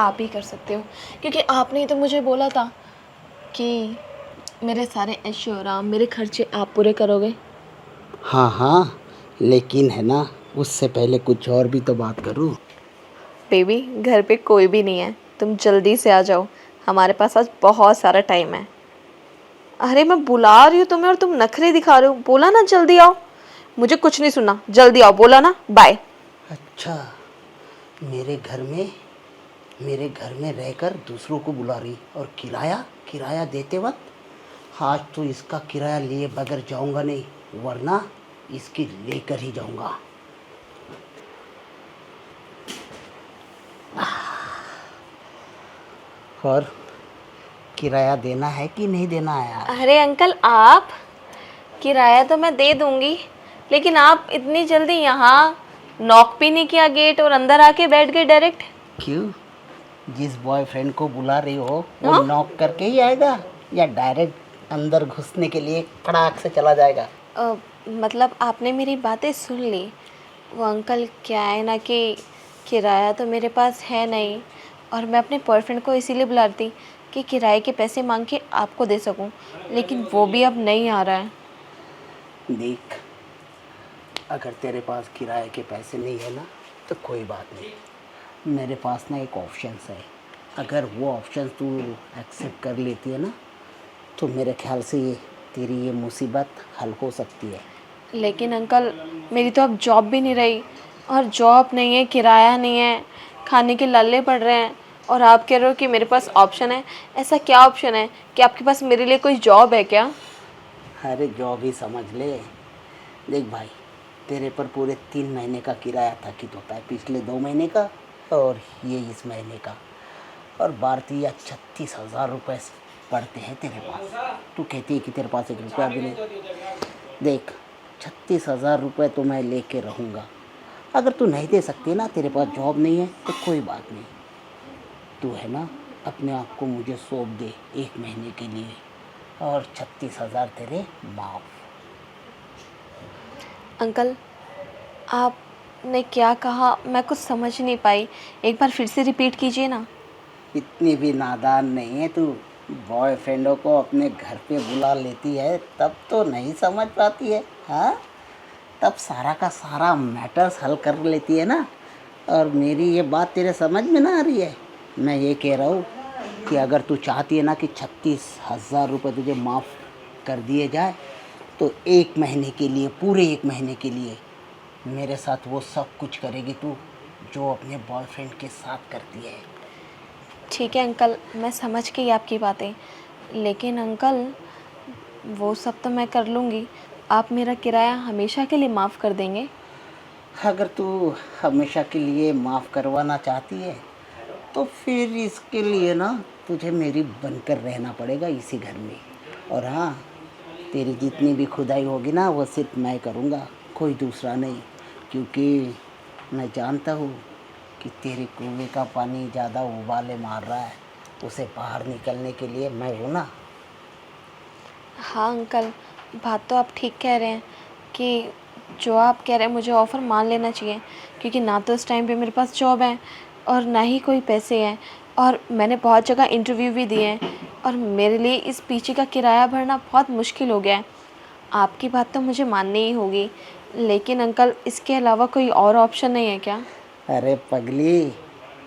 आप ही कर सकते हो, क्योंकि आपने ही तो मुझे बोला था कि मेरे सारे ऐशो आराम, मेरे खर्चे आप पूरे करोगे। हाँ हाँ, लेकिन है ना, उससे पहले कुछ और भी तो बात करूँ। बेबी, घर पे कोई भी नहीं है, तुम जल्दी से आ जाओ, हमारे पास आज बहुत सारा टाइम है। अरे मैं बुला रही हूँ तुम्हें और तुम नखरे दिखा रहे हो। बोला ना जल्दी आओ। मुझे कुछ नहीं सुनना, जल्दी आओ, बोला ना, बाय। अच्छा, मेरे घर में मेरे घर में रहकर दूसरों को बुला रही, और किराया किराया देते वक्त आज तो इसका किराया लिए बगैर जाऊंगा नहीं, वरना इसकी लेकर ही जाऊंगा। और किराया देना है कि नहीं देना है यार? अरे अंकल, आप, किराया तो मैं दे दूंगी, लेकिन आप इतनी जल्दी यहाँ नॉक भी नहीं किया गेट और अंदर आके बैठ गए डायरेक्ट। क्यों? जिस बॉयफ्रेंड को बुला रही हो वो हाँ? नॉक करके ही आएगा, या डायरेक्ट अंदर घुसने के लिए फटाक से चला जाएगा? मतलब आपने मेरी बातें सुन ली। वो अंकल, क्या है ना कि किराया तो मेरे पास है नहीं, और मैं अपने बॉयफ्रेंड को इसीलिए बुला रही थी कि किराए के पैसे मांग के आपको दे सकूं, लेकिन वो भी अब नहीं आ रहा है। देख, अगर तेरे पास किराए के पैसे नहीं है ना, तो कोई बात नहीं, मेरे पास ना एक ऑप्शन है। अगर वो ऑप्शन तू एक्सेप्ट कर लेती है ना, तो मेरे ख्याल से तेरी ये मुसीबत हल हो सकती है। लेकिन अंकल, मेरी तो अब जॉब भी नहीं रही, और जॉब नहीं है, किराया नहीं है, खाने के लल्ले पड़ रहे हैं, और आप कह रहे हो कि मेरे पास ऑप्शन है। ऐसा क्या ऑप्शन है कि आपके पास मेरे लिए कोई जॉब है क्या? अरे जॉब ही समझ ले। देख भाई, तेरे पर पूरे 3 महीने का किराया थकित होता है, पिछले 2 महीने का और ये इस महीने का, और भारतीय 36,000 रुपये पड़ते हैं तेरे पास। तू कहती है कि तेरे पास 1 रुपया भी नहीं। देख, 36,000 रुपये तो मैं लेके रहूँगा। अगर तू नहीं दे सकती ना, तेरे पास जॉब नहीं है, तो कोई बात नहीं, तू है ना अपने आप को मुझे सौंप दे 1 महीने के लिए, और 36,000 तेरे माफ़। अंकल, आपने क्या कहा? मैं कुछ समझ नहीं पाई, एक बार फिर से रिपीट कीजिए ना। इतनी भी नादान नहीं है तू। बॉयफ्रेंडों को अपने घर पे बुला लेती है तब तो नहीं समझ पाती है, हाँ? तब सारा का सारा मैटर्स हल कर लेती है ना। और मेरी ये बात तेरे समझ में ना आ रही है? मैं ये कह रहा हूँ कि अगर तू चाहती है ना कि 36,000 रुपये तुझे माफ़ कर दिए जाए, तो 1 महीने के लिए, पूरे 1 महीने के लिए मेरे साथ वो सब कुछ करेगी तू जो अपने बॉयफ्रेंड के साथ करती है। ठीक है अंकल, मैं समझ गई आपकी बातें, लेकिन अंकल, वो सब तो मैं कर लूँगी। आप मेरा किराया हमेशा के लिए माफ़ कर देंगे? अगर तू हमेशा के लिए माफ़ करवाना चाहती है, तो फिर इसके लिए ना तुझे मेरी बनकर रहना पड़ेगा इसी घर में। और हाँ, तेरी जितनी भी खुदाई होगी ना, वो सिर्फ मैं करूँगा, कोई दूसरा नहीं। क्योंकि मैं जानता हूँ कि तेरे कुएं का पानी ज़्यादा उबाले मार रहा है, उसे बाहर निकलने के लिए मैं हूँ ना। हाँ अंकल, बात तो आप ठीक कह रहे हैं कि जो आप कह रहे हैं मुझे ऑफ़र मान लेना चाहिए, क्योंकि ना तो इस टाइम पे मेरे पास जॉब है और ना ही कोई पैसे हैं, और मैंने बहुत जगह इंटरव्यू भी दिए हैं, और मेरे लिए इस पीछे का किराया भरना बहुत मुश्किल हो गया है। आपकी बात तो मुझे माननी ही होगी, लेकिन अंकल, इसके अलावा कोई और ऑप्शन नहीं है क्या? अरे पगली,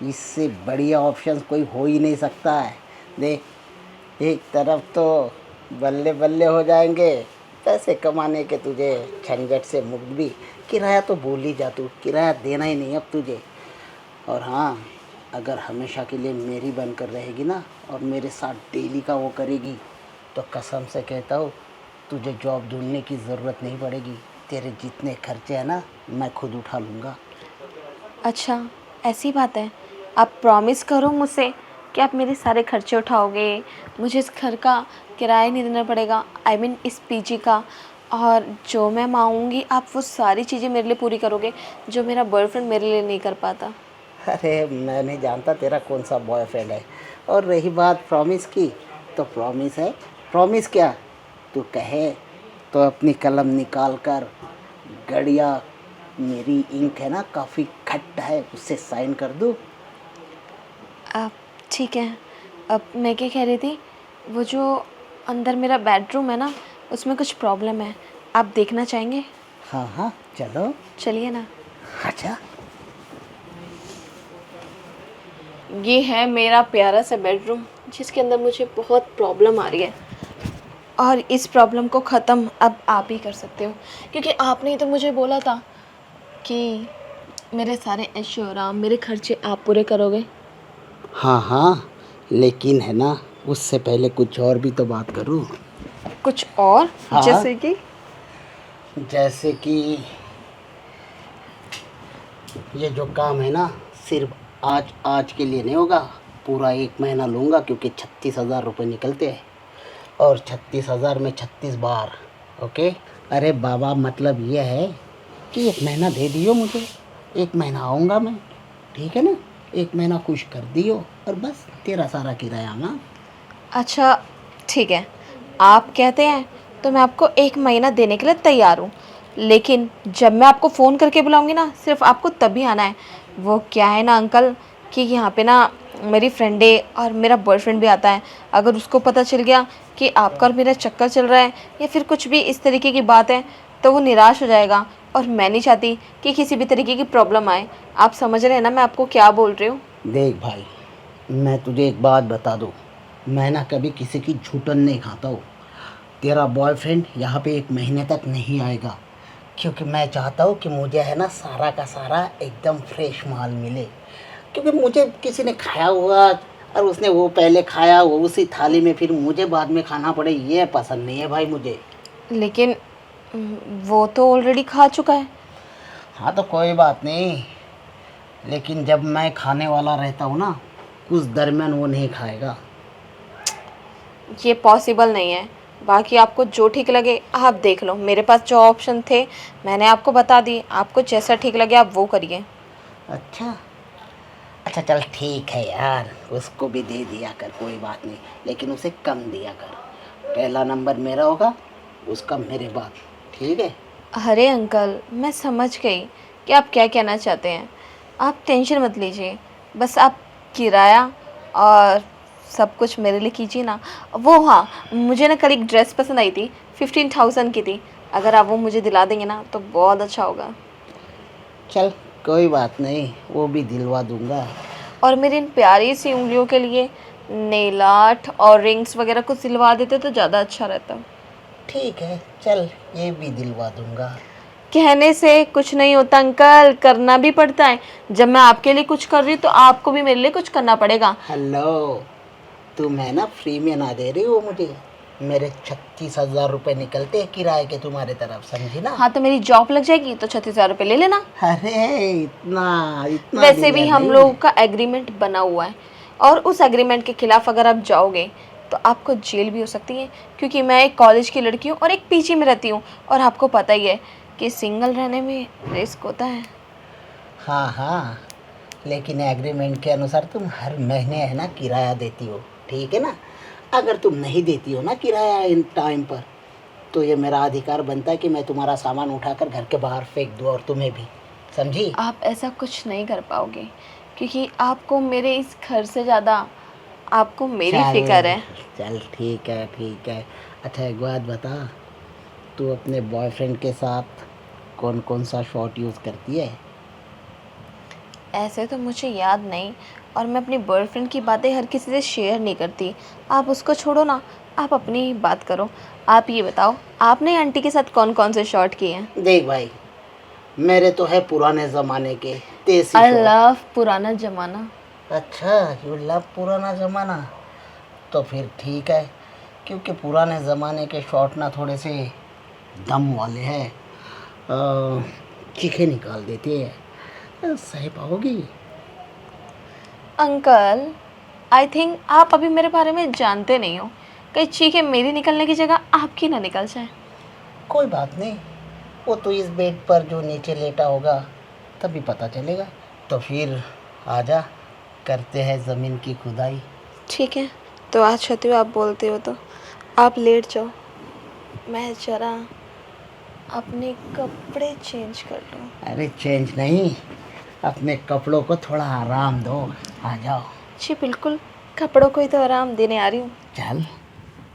इससे बढ़िया ऑप्शन कोई हो ही नहीं सकता है। देख, एक तरफ तो बल्ले बल्ले हो जाएंगे पैसे कमाने के, तुझे झंझट से मुक्त भी। किराया तो भूल ही जा, तू किराया देना ही नहीं अब तुझे। और हाँ, अगर हमेशा के लिए मेरी बनकर रहेगी ना, और मेरे साथ डेली का वो करेगी, तो कसम से कहता हूँ, तुझे जॉब ढूंढने की ज़रूरत नहीं पड़ेगी। तेरे जितने खर्चे हैं ना, मैं खुद उठा लूँगा। अच्छा, ऐसी बात है? आप प्रॉमिस करो मुझसे कि आप मेरे सारे खर्चे उठाओगे, मुझे इस घर का किराया नहीं देना पड़ेगा, आई मीन इस पीजी का, और जो मैं मांगूंगी आप वो सारी चीज़ें मेरे लिए पूरी करोगे जो मेरा बॉयफ्रेंड मेरे लिए नहीं कर पाता। अरे मैं नहीं जानता तेरा कौन सा बॉयफ्रेंड है। और रही बात प्रॉमिस की, तो प्रॉमिस है। प्रॉमिस क्या, तू कहे तो अपनी कलम निकाल कर गड़िया, मेरी इंक है ना काफ़ी खट्टा है, उससे साइन कर दूँ। आप ठीक है। अब मैं क्या कह रही थी, वो जो अंदर मेरा बेडरूम है ना, उसमें कुछ प्रॉब्लम है। आप देखना चाहेंगे? हाँ हाँ चलो। चलिए ना। अच्छा। ये है मेरा प्यारा सा बेडरूम, जिसके अंदर मुझे बहुत प्रॉब्लम आ रही है, और इस प्रॉब्लम को ख़त्म अब आप ही कर सकते हो, क्योंकि आपने ही तो मुझे बोला था कि मेरे सारे ऐशो आराम, मेरे खर्चे आप पूरे करोगे। हाँ हाँ, लेकिन है ना, उससे पहले कुछ और भी तो बात करूँ। कुछ और? हाँ, जैसे कि ये जो काम है ना, सिर्फ आज आज के लिए नहीं होगा, पूरा 1 महीना लूँगा, क्योंकि 36,000 रुपये निकलते हैं, और 36,000 में 36 बार। ओके। अरे बाबा, मतलब ये है कि 1 महीना दे दियो मुझे, 1 महीना आऊँगा मैं, ठीक है ना। 1 महीना खुश कर दियो, और बस तेरा सारा किराया ना। अच्छा ठीक है, आप कहते हैं तो मैं आपको 1 महीना देने के लिए तैयार हूँ, लेकिन जब मैं आपको फ़ोन करके बुलाऊँगी ना, सिर्फ आपको तभी आना है। वो क्या है ना अंकल, कि यहाँ पे ना मेरी फ्रेंडे और मेरा बॉयफ्रेंड भी आता है। अगर उसको पता चल गया कि आपका और मेरा चक्कर चल रहा है, या फिर कुछ भी इस तरीके की बात है, तो वो निराश हो जाएगा, और मैं नहीं चाहती कि किसी भी तरीके की प्रॉब्लम आए। आप समझ रहे हैं ना मैं आपको क्या बोल रही हूँ? देख भाई, मैं तुझे एक बात बता दूँ, मैं ना कभी किसी की झूठन नहीं खाता हूँ। तेरा बॉयफ्रेंड यहाँ पे 1 महीने तक नहीं आएगा, क्योंकि मैं चाहता हूँ कि मुझे है ना सारा का सारा एकदम फ्रेश माल मिले, क्योंकि मुझे किसी ने खाया हुआ और उसने वो पहले खाया वो उसी थाली में, फिर मुझे बाद में खाना पड़े, ये पसंद नहीं है भाई मुझे। लेकिन वो तो ऑलरेडी खा चुका है। हाँ तो कोई बात नहीं, लेकिन जब मैं खाने वाला रहता हूँ ना, उस दरमियान वो नहीं खाएगा। ये पॉसिबल नहीं है। बाकी आपको जो ठीक लगे आप देख लो, मेरे पास जो ऑप्शन थे मैंने आपको बता दी, आपको जैसा ठीक लगे आप वो करिए। अच्छा अच्छा, चल ठीक है यार, उसको भी दे दिया कर, कोई बात नहीं, लेकिन उसे कम दिया कर। पहला नंबर मेरा होगा, उसका मेरे बाद, ठीक है। अरे अंकल, मैं समझ गई कि आप क्या कहना चाहते हैं। आप टेंशन मत लीजिए, बस आप किराया और सब कुछ मेरे लिए कीजिए ना। वो हाँ, मुझे ना कल एक ड्रेस पसंद आई थी, 15,000 की थी। अगर आप वो मुझे दिला देंगे ना तो बहुत अच्छा होगा। चल कोई बात नहीं, वो भी दिलवा दूंगा। और मेरी इन प्यारी सी उंगलियों के लिए नेल आर्ट और रिंग्स वगैरह कुछ सिलवा देते तो ज़्यादा अच्छा रहता। ठीक है, चल ये भी दिलवा दूंगा। कहने से कुछ नहीं होता अंकल, करना भी पड़ता है। जब मैं आपके लिए कुछ कर रही हूँ तो आपको भी मेरे लिए कुछ करना पड़ेगा। हेलो, तुम है ना फ्री में ना दे रही हो मुझे, मेरे 36,000 रुपये निकलते हैं किराए के तुम्हारे तरफ, समझी ना। हाँ तो मेरी जॉब लग जाएगी तो 36,000 रुपये ले लेना। अरे इतना इतना वैसे भी दिलवा हम नहीं। लोगों का एग्रीमेंट बना हुआ है, और उस एग्रीमेंट के खिलाफ अगर आप जाओगे तो आपको जेल भी हो सकती है, क्योंकि मैं एक कॉलेज की लड़की हूँ और एक पीजी में रहती हूँ, और आपको पता ही है कि सिंगल रहने में रिस्क होता है। हाँ हाँ, लेकिन एग्रीमेंट के अनुसार तुम हर महीने है ना किराया देती हो, ठीक है ना। अगर तुम नहीं देती हो ना किराया इन टाइम पर, तो ये मेरा अधिकार बनता है कि मैं तुम्हारा सामान उठाकर घर के बाहर फेंक दूँ, और तुम्हें भी, समझी। आप ऐसा कुछ नहीं कर पाओगे, क्योंकि आपको मेरे इस घर से ज़्यादा आपको मेरी चल फ़िक्र है। चल ठीक है ठीक है। अच्छा एक बात बता, तू अपने बॉयफ्रेंड के साथ कौन कौन सा शॉट यूज़ करती है। ऐसे तो मुझे याद नहीं, और मैं अपनी बॉयफ्रेंड की बातें हर किसी से शेयर नहीं करती। आप उसको छोड़ो ना, आप अपनी ही बात करो। आप ये बताओ, आपने आंटी के साथ कौन कौन से शॉट किए हैं? देख भाई, मेरे तो है पुराने ज़माने के देसी आई शॉट। लव पुराना ज़माना। अच्छा, यू लव पुराना ज़माना, तो फिर ठीक है, क्योंकि पुराने ज़माने के शॉट ना थोड़े से दम वाले हैं, चीखे निकाल देते हैं, सही पाओगी। अंकल, आई थिंक आप अभी मेरे बारे में जानते नहीं हो, कहीं चीखें मेरी निकलने की जगह आपकी ना निकल जाए। कोई बात नहीं, वो तो इस बेड पर जो नीचे लेटा होगा तभी पता चलेगा, तो फिर आजा, करते हैं ज़मीन की खुदाई। ठीक है, तो आज छती आप बोलते हो तो आप लेट जाओ, मैं ज़रा अपने कपड़े चेंज कर लूँ। अरे चेंज नहीं, अपने कपड़ों को थोड़ा आराम दो, आ जाओ। जी बिल्कुल, कपड़ों को ही तो आराम देने आ रही हूँ। चल